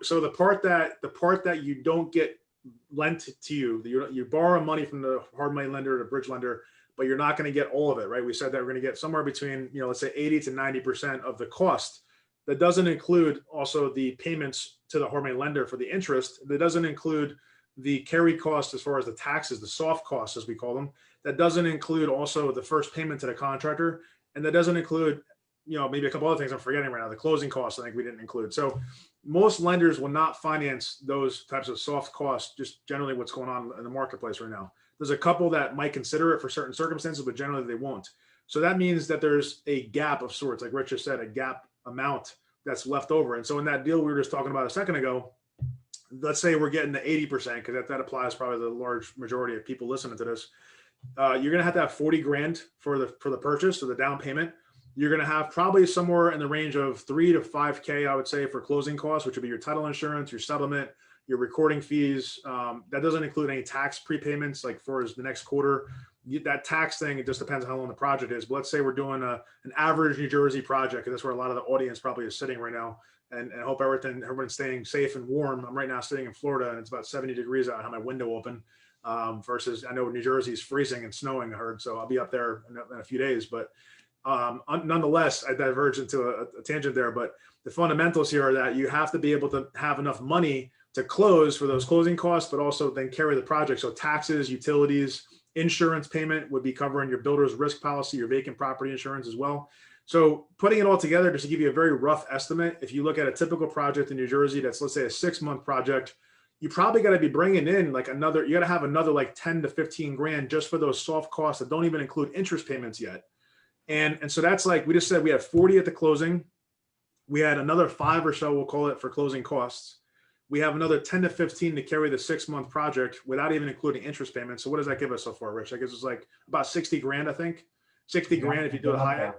so the part that you don't get lent to you, you borrow money from the hard money lender or the bridge lender, but you're not going to get all of it, right? We said that we're going to get somewhere between, let's say 80 to 90% of the cost. That doesn't include also the payments to the hard money lender for the interest. That doesn't include the carry cost as far as the taxes, the soft costs as we call them. That doesn't include also the first payment to the contractor, and that doesn't include, maybe a couple other things I'm forgetting right now. The closing costs I think we didn't include. So most lenders will not finance those types of soft costs, just generally what's going on in the marketplace right now. There's a couple that might consider it for certain circumstances, but generally they won't. So that means that there's a gap of sorts, like Rich just said, a gap amount that's left over. And so in that deal we were just talking about a second ago, let's say we're getting to 80%, because that applies probably to the large majority of people listening to this. You're going to have 40 grand for the purchase, so the down payment. You're going to have probably somewhere in the range of 3 to 5K, I would say, for closing costs, which would be your title insurance, your settlement, your recording fees. That doesn't include any tax prepayments, like for the next quarter. That tax thing, it just depends on how long the project is. But let's say we're doing an average New Jersey project, and that's where a lot of the audience probably is sitting right now. And I hope everyone's staying safe and warm. I'm right now sitting in Florida, and it's about 70 degrees out. I have my window open. Versus I know New Jersey is freezing and snowing, I heard. So I'll be up there in a few days. But nonetheless, I diverged into a tangent there. But the fundamentals here are that you have to be able to have enough money to close for those closing costs, but also then carry the project. So taxes, utilities, insurance payment would be covering your builder's risk policy, your vacant property insurance as well. So putting it all together, just to give you a very rough estimate, if you look at a typical project in New Jersey, that's, let's say, a 6-month project, you probably got to be bringing in you got to have another like 10 to 15 grand just for those soft costs that don't even include interest payments yet. And so that's like, we just said we had 40 at the closing. We had another 5 or so, we'll call it, for closing costs. We have another 10 to 15 to carry the 6-month project without even including interest payments. So what does that give us so far, Rich? That gives us like about 60 grand, I think. 60 grand if you do it high.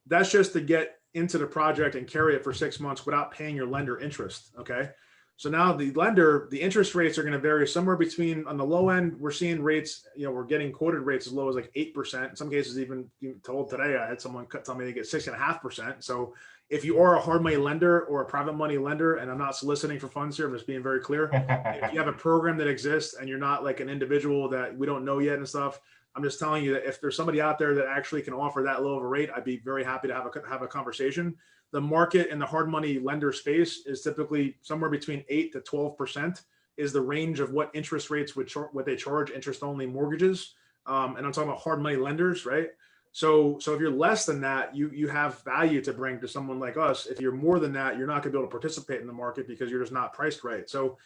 That's just to get into the project and carry it for 6 months without paying your lender interest. Okay. So now the lender, the interest rates are going to vary somewhere between, on the low end, we're seeing rates, we're getting quoted rates as low as like 8%. In some cases, even told today, I had someone tell me they get 6.5%. So if you are a hard money lender or a private money lender, and I'm not soliciting for funds here, I'm just being very clear. If you have a program that exists and you're not like an individual that we don't know yet and stuff, I'm just telling you that if there's somebody out there that actually can offer that low of a rate, I'd be very happy to have a conversation. The market in the hard money lender space is typically somewhere between 8 to 12% is the range of what interest rates what they charge interest only mortgages. And I'm talking about hard money lenders, right? So if you're less than that, you have value to bring to someone like us. If you're more than that, you're not going to be able to participate in the market because you're just not priced right. So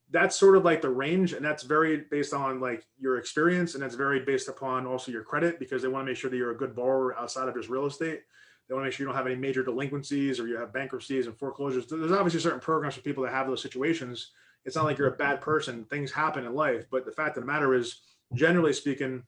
that's sort of like the range, and that's varied based on like your experience, and that's varied based upon also your credit, because they want to make sure that you're a good borrower outside of just real estate. They want to make sure you don't have any major delinquencies or you have bankruptcies and foreclosures. There's obviously certain programs for people that have those situations. It's not like you're a bad person. Things happen in life. But the fact of the matter is, generally speaking,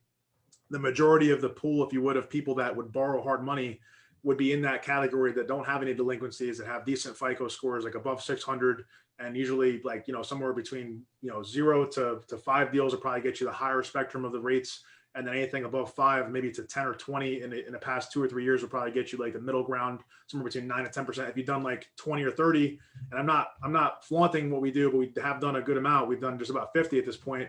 the majority of the pool, if you would, of people that would borrow hard money would be in that category that don't have any delinquencies, that have decent FICO scores, like above 600. And usually like, somewhere between, 0 to 5 deals will probably get you the higher spectrum of the rates. And then anything above 5, maybe to 10 or 20 in the past 2 or 3 years will probably get you like the middle ground, somewhere between 9 to 10%. If you've done like 20 or 30, and I'm not flaunting what we do, but we have done a good amount. We've done just about 50 at this point.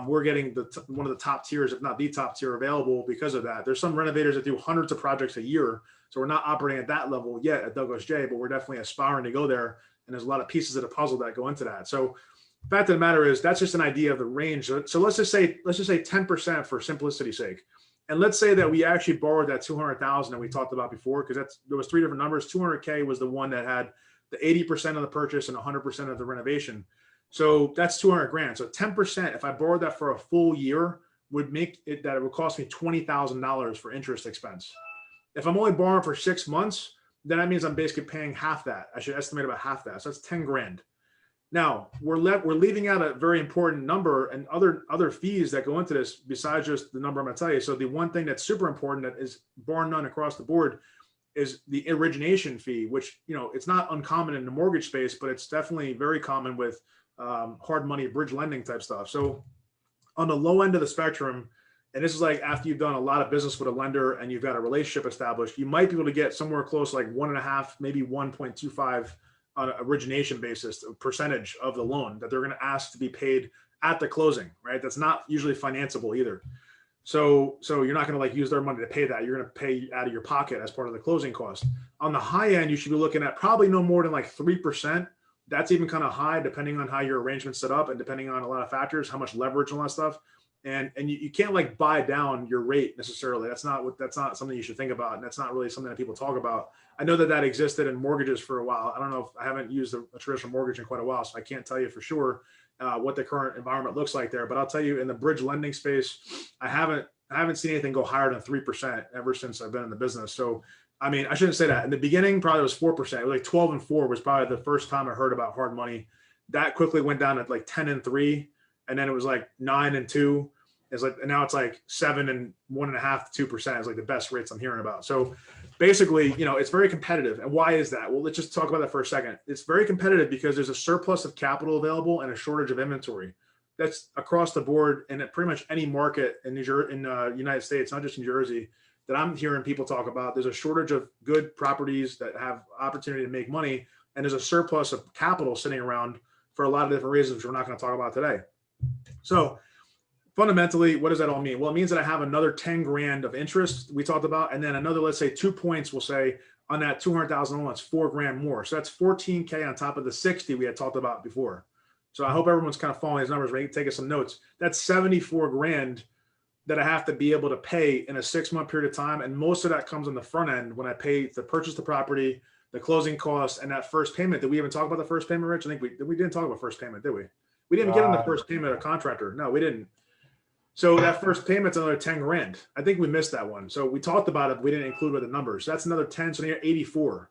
We're getting one of the top tiers, if not the top tier, available because of that. There's some renovators that do hundreds of projects a year. So we're not operating at that level yet at Douglas J, but we're definitely aspiring to go there. And there's a lot of pieces of the puzzle that go into that. So the fact of the matter is, that's just an idea of the range. So let's just say 10% for simplicity's sake. And let's say that we actually borrowed that 200,000 that we talked about before, because there was 3 different numbers. 200K was the one that had the 80% of the purchase and 100% of the renovation. So that's 200 grand. So 10%, if I borrowed that for a full year, would make it that it would cost me $20,000 for interest expense. If I'm only borrowing for 6 months, then that means I'm basically paying half that. I should estimate about half that. So that's 10 grand. Now we're leaving out a very important number and other fees that go into this besides just the number I'm going to tell you. So the one thing that's super important that is bar none across the board is the origination fee, which, it's not uncommon in the mortgage space, but it's definitely very common with hard money bridge lending type stuff. So on the low end of the spectrum, and this is like after you've done a lot of business with a lender and you've got a relationship established, you might be able to get somewhere close like 1.5, maybe 1.25 on an origination basis, a percentage of the loan that they're going to ask to be paid at the closing, right? That's not usually financeable either. So you're not going to like use their money to pay that. You're going to pay out of your pocket as part of the closing cost. On the high end, you should be looking at probably no more than like 3%. That's even kind of high depending on how your arrangement's set up and depending on a lot of factors, how much leverage and all that stuff. And you can't like buy down your rate necessarily. That's not something you should think about. And that's not really something that people talk about. I know that existed in mortgages for a while. I don't know if I haven't used a traditional mortgage in quite a while, so I can't tell you for sure what the current environment looks like there. But I'll tell you in the bridge lending space, I haven't seen anything go higher than 3% ever since I've been in the business. So, I mean, I shouldn't say that. In the beginning, probably it was 4%. It was like 12 and 4 was probably the first time I heard about hard money. That quickly went down to like 10 and 3. And then it was like 9 and 2. It's like, and now it's like 7 and 1.5 to 2% is like the best rates I'm hearing about. So basically, it's very competitive. And why is that? Well, let's just talk about that for a second. It's very competitive because there's a surplus of capital available and a shortage of inventory. That's across the board and at pretty much any market in United States, not just New Jersey, that I'm hearing people talk about. There's a shortage of good properties that have opportunity to make money, and there's a surplus of capital sitting around for a lot of different reasons, which we're not going to talk about today. So fundamentally, what does that all mean? Well, it means that I have another 10 grand of interest we talked about, and then another, let's say 2 points, we'll say on that 200,000 loan, that's 4 grand more. So that's 14K on top of the 60 we had talked about before. So I hope everyone's kind of following these numbers, right? Taking some notes. That's 74 grand that I have to be able to pay in a 6-month period of time. And most of that comes on the front end when I pay to purchase the property, the closing costs, and that first payment. Did we even talk about the first payment, Rich? I think we didn't talk about first payment, did we? We didn't get on the first payment of a contractor. No, we didn't. So that first payment's another 10 grand. I think we missed that one. So we talked about it, but we didn't include with the numbers. That's another 10. So you're 84.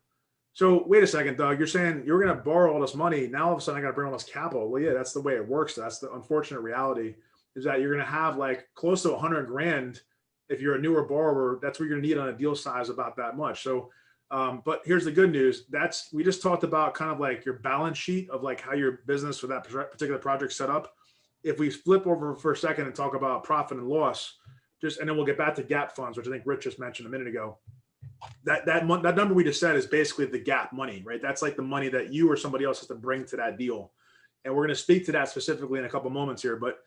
So wait a second, Doug, you're saying you're going to borrow all this money. Now all of a sudden I got to bring all this capital. Well, yeah, that's the way it works. That's the unfortunate reality, is that you're going to have like close to 100 grand. If you're a newer borrower, that's what you're going to need on a deal size about that much. So, but here's the good news. We just talked about kind of like your balance sheet of like how your business for that particular project set up. If we flip over for a second and talk about profit and loss, and then we'll get back to gap funds, which I think Rich just mentioned a minute ago. That number we just said is basically the gap money, right? That's like the money that you or somebody else has to bring to that deal. And we're going to speak to that specifically in a couple moments here, but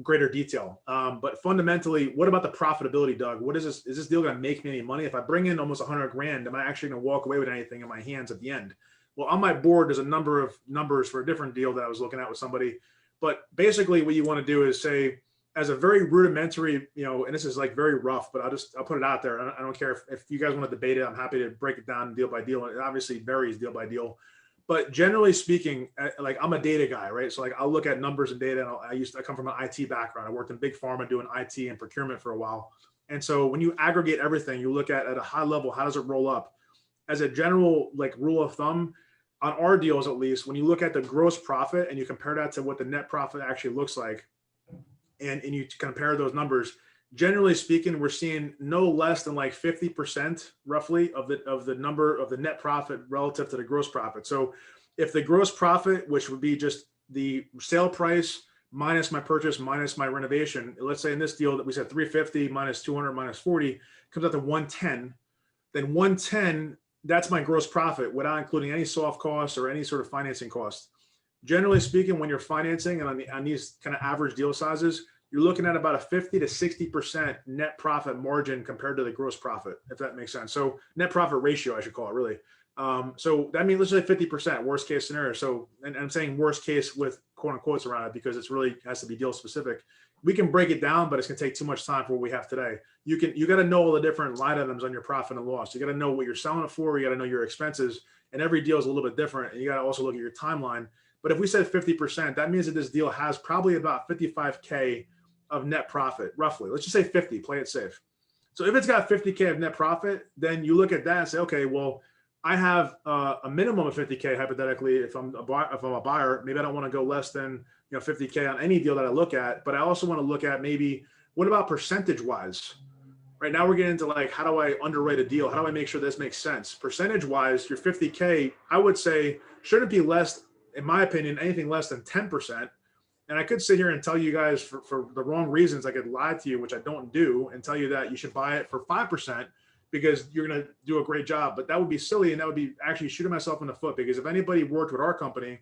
greater detail. But fundamentally, what about the profitability, Doug? What is this? Is this deal going to make me any money? If I bring in almost 100 grand, am I actually going to walk away with anything in my hands at the end? Well, on my board, there's a number of numbers for a different deal that I was looking at with somebody. But basically what you want to do is say, as a very rudimentary, and this is like very rough, but I'll put it out there. I don't care if you guys want to debate it. I'm happy to break it down deal by deal. It obviously varies deal by deal, but generally speaking, like I'm a data guy, right? So like I'll look at numbers and data. And I come from an IT background. I worked in big pharma doing IT and procurement for a while. And so when you aggregate everything, you look at a high level, how does it roll up? As a general like rule of thumb, on our deals, at least, when you look at the gross profit and you compare that to what the net profit actually looks like, and you compare those numbers, generally speaking, we're seeing no less than like 50% roughly of the number of the net profit relative to the gross profit. So if the gross profit, which would be just the sale price minus my purchase minus my renovation, let's say in this deal that we said 350 minus 200 minus 40 comes out to 110, then 110, that's my gross profit without including any soft costs or any sort of financing costs. Generally speaking, when you're financing and on these kind of average deal sizes, you're looking at about a 50 to 60% net profit margin compared to the gross profit, if that makes sense. So net profit ratio, I should call it really. So that means let's say 50% worst case scenario. So, and I'm saying worst case with quote unquotes around it because it's really has to be deal specific. We can break it down, but it's going to take too much time for what we have today. You got to know all the different line items on your profit and loss. You got to know what you're selling it for. You got to know your expenses, and every deal is a little bit different. And you got to also look at your timeline. But if we said 50%, that means that this deal has probably about 55K of net profit, roughly. Let's just say 50, play it safe. So if it's got 50K of net profit, then you look at that and say, okay, well, I have a minimum of 50K hypothetically. If I'm a buyer, maybe I don't want to go less than 50K on any deal that I look at, but I also want to look at maybe what about percentage wise? Right now we're getting into like, how do I underwrite a deal? How do I make sure this makes sense? Percentage wise, your 50K, I would say shouldn't be less, in my opinion, anything less than 10%. And I could sit here and tell you guys for the wrong reasons, I could lie to you, which I don't do, and tell you that you should buy it for 5%. because you're going to do a great job. But that would be silly, and that would be actually shooting myself in the foot, because if anybody worked with our company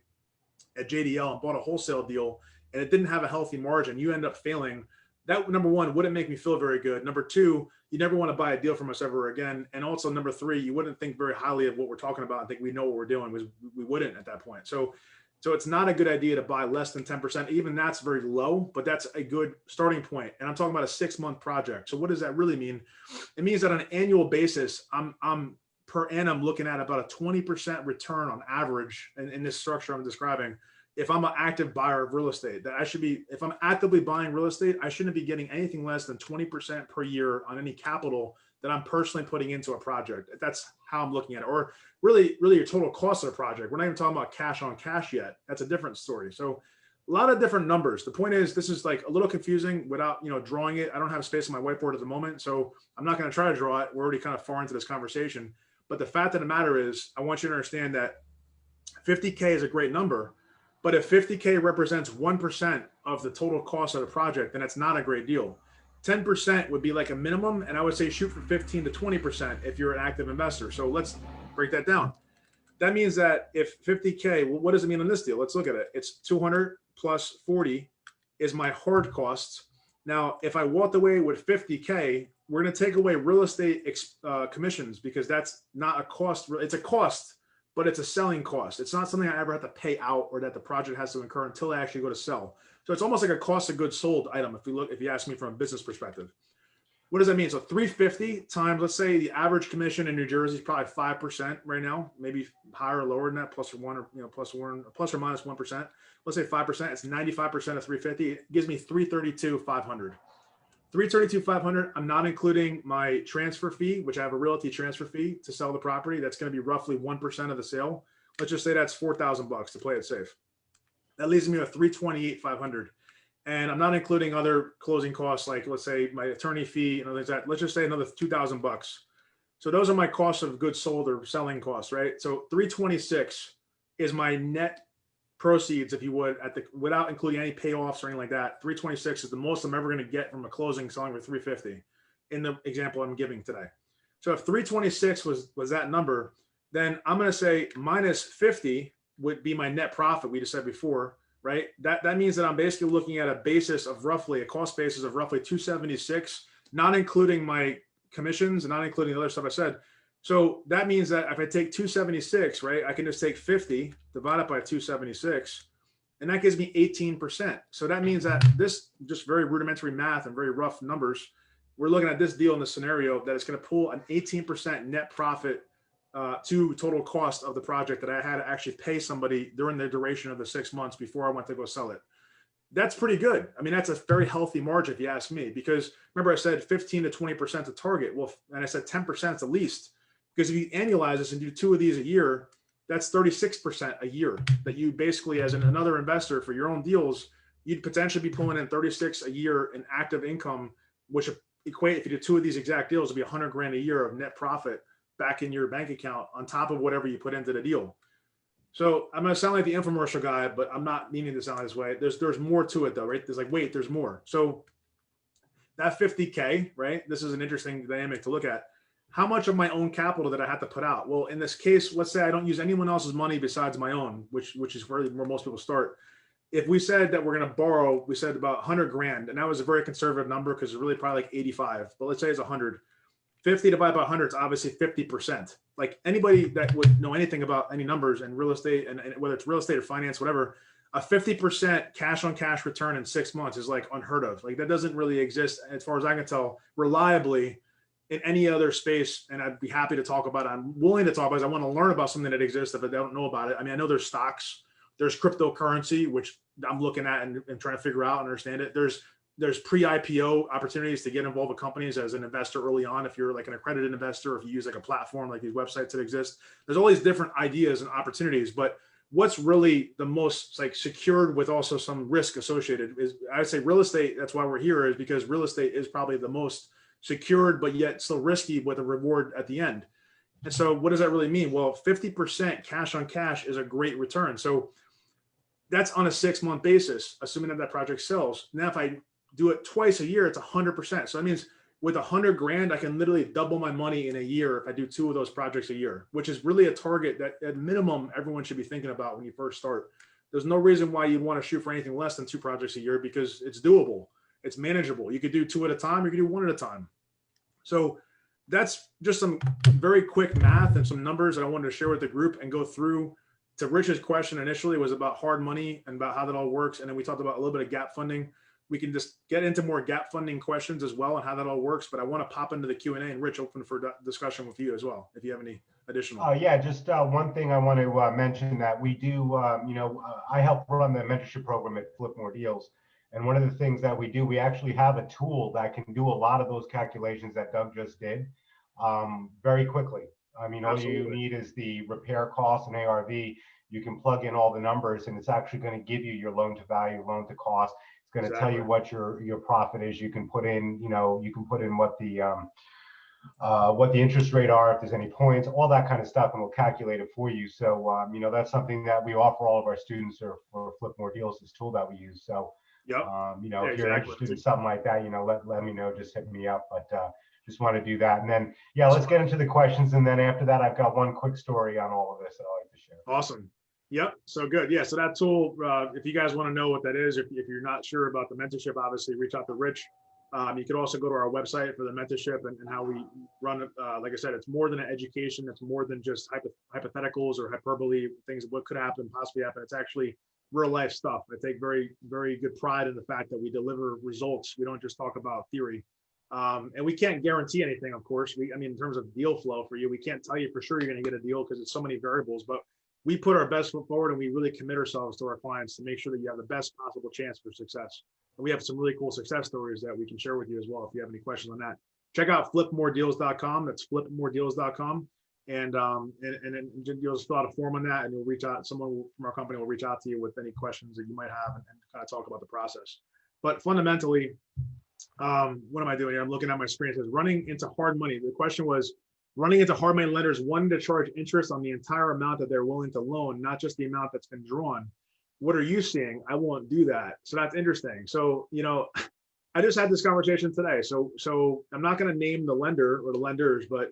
at JDL and bought a wholesale deal and it didn't have a healthy margin, you end up failing. That, number one, wouldn't make me feel very good. Number two, you never want to buy a deal from us ever again. And also, number three, you wouldn't think very highly of what we're talking about and think we know what we're doing, because we wouldn't at that point. So it's not a good idea to buy less than 10%. Even that's very low, but that's a good starting point. And I'm talking about a 6-month project. So what does that really mean? It means that on an annual basis, I'm per annum looking at about a 20% return on average in this structure I'm describing. If I'm an active buyer of real estate, that I should be, if I'm actively buying real estate, I shouldn't be getting anything less than 20% per year on any capital that I'm personally putting into a project. That's how I'm looking at it. Or really your total cost of the project. We're not even talking about cash on cash yet. That's a different story. So a lot of different numbers. The point is, this is like a little confusing without, drawing it. I don't have space on my whiteboard at the moment, so I'm not going to try to draw it. We're already kind of far into this conversation. But the fact of the matter is, I want you to understand that 50K is a great number. But if 50K represents 1% of the total cost of the project, then it's not a great deal. 10% would be like a minimum, and I would say shoot for 15 to 20% if you're an active investor. So let's break that down. That means that if 50K, well, what does it mean on this deal? Let's look at it. It's 200 plus 40 is my hard costs. Now, if I walked away with 50K, we're going to take away real estate commissions, because that's not a cost. It's a cost, but it's a selling cost. It's not something I ever have to pay out or that the project has to incur until I actually go to sell. So it's almost like a cost of goods sold item if you ask me from a business perspective. What does that mean? So 350 times, let's say the average commission in New Jersey is probably 5% right now, maybe higher or lower than that, plus or minus 1%. Let's say 5%. It's 95% of 350. It gives me 332,500. 332,500. I'm not including my transfer fee, which I have a realty transfer fee to sell the property. That's going to be roughly 1% of the sale. Let's just say that's $4,000 to play it safe. That leaves me with 328,500. And I'm not including other closing costs, like let's say my attorney fee and others. Let's just say another $2,000. So those are my costs of goods sold or selling costs, right? So 326 is my net proceeds, if you would, without including any payoffs or anything like that. 326 is the most I'm ever going to get from a closing selling for 350 in the example I'm giving today. So if 326 was that number, then I'm going to say minus 50 would be my net profit. We just said before, right? That means that I'm basically looking at a cost basis of roughly 276, not including my commissions and not including the other stuff I said. So that means that if I take 276, right, I can just take 50, divide it by 276, and that gives me 18%. So that means that this, just very rudimentary math and very rough numbers, we're looking at this deal in the scenario that it's going to pull an 18% net profit to total cost of the project that I had to actually pay somebody during the duration of the 6 months before I went to go sell it. That's pretty good. I mean, that's a very healthy margin if you ask me, because remember I said 15 to 20% to target. Well, and I said 10% is the least, because if you annualize this and do 2 of these a year, that's 36% a year that you basically, as another investor for your own deals, you'd potentially be pulling in 36 a year in active income, which equate, if you do 2 of these exact deals, would be 100 grand a year of net profit back in your bank account on top of whatever you put into the deal. So I'm going to sound like the infomercial guy, but I'm not meaning to sound this way. There's more to it though, right? There's like, wait, there's more. So that 50K, right? This is an interesting dynamic to look at. How much of my own capital did I have to put out? Well, in this case, let's say I don't use anyone else's money besides my own, which is where most people start. If we said that we're going to borrow, we said about 100 grand, and that was a very conservative number because it's really probably like 85, but let's say it's 100. 50 divided by 100 is obviously 50%. Like anybody that would know anything about any numbers and real estate, and whether it's real estate or finance, whatever, a 50% cash on cash return in 6 months is like unheard of. Like that doesn't really exist, as far as I can tell, reliably in any other space. And I'd be happy to talk about it. I'm willing to talk about it. I want to learn about something that exists if I don't know about it. I mean, I know there's stocks, there's cryptocurrency, which I'm looking at and trying to figure out and understand it. There's pre-IPO opportunities to get involved with companies as an investor early on. If you're like an accredited investor, or if you use like a platform, like these websites that exist, there's all these different ideas and opportunities. But what's really the most like secured with also some risk associated is, I'd say real estate. That's why we're here, is because real estate is probably the most secured, but yet still risky with a reward at the end. And so what does that really mean? Well, 50% cash on cash is a great return. So that's on a 6-month basis, assuming that project sells. Now, if I do it twice a year, it's 100%. So that means with 100 grand, I can literally double my money in a year if I do 2 of those projects a year, which is really a target that at minimum everyone should be thinking about when you first start. There's no reason why you'd want to shoot for anything less than 2 projects a year, because it's doable. It's manageable. You could do 2 at a time, or you could do 1 at a time. So that's just some very quick math and some numbers that I wanted to share with the group and go through. To Rich's question initially was about hard money and about how that all works. And then we talked about a little bit of gap funding. We can just get into more gap funding questions as well and how that all works. But I want to pop into the Q&A, and Rich, open for discussion with you as well, if you have any additional. Yeah, just one thing I want to mention that we do, I help run the mentorship program at Flip More Deals. And one of the things that we do, we actually have a tool that can do a lot of those calculations that Doug just did very quickly. I mean, Absolutely. all you need is the repair cost and ARV. You can plug in all the numbers, and it's actually going to give you your loan to value, loan to cost. It's going to tell you what your profit is. You can put in, you can put in what the interest rate are, if there's any points, all that kind of stuff, and we'll calculate it for you. So, that's something that we offer all of our students or for Flip More Deals, this tool that we use. So, yep. If you're interested in something like that, let me know, just hit me up. But just want to do that. And then, yeah, let's get into the questions. And then after that, I've got one quick story on all of this that I like to share. Awesome. Yep. So good. Yeah. So that tool, if you guys want to know what that is, if you're not sure about the mentorship, obviously reach out to Rich. You could also go to our website for the mentorship and how we run it. Like I said, it's more than an education. It's more than just hypotheticals or hyperbole, things, what could happen, possibly happen. It's actually real life stuff. I take very, very good pride in the fact that we deliver results. We don't just talk about theory. And we can't guarantee anything, of course. In terms of deal flow for you, we can't tell you for sure you're going to get a deal because it's so many variables, but we put our best foot forward and we really commit ourselves to our clients to make sure that you have the best possible chance for success. And we have some really cool success stories that we can share with you as well if you have any questions on that. Check out flipmoredeals.com. That's flipmoredeals.com. And then you'll just fill out a form on that, and you'll reach out. Someone from our company will reach out to you with any questions that you might have and kind of talk about the process. But fundamentally, what am I doing here? I'm looking at my screen. It says running into hard money. The question was running into hard money lenders wanting to charge interest on the entire amount that they're willing to loan, not just the amount that's been drawn. What are you seeing? I won't do that. So that's interesting. So, I just had this conversation today. So I'm not going to name the lender or the lenders, but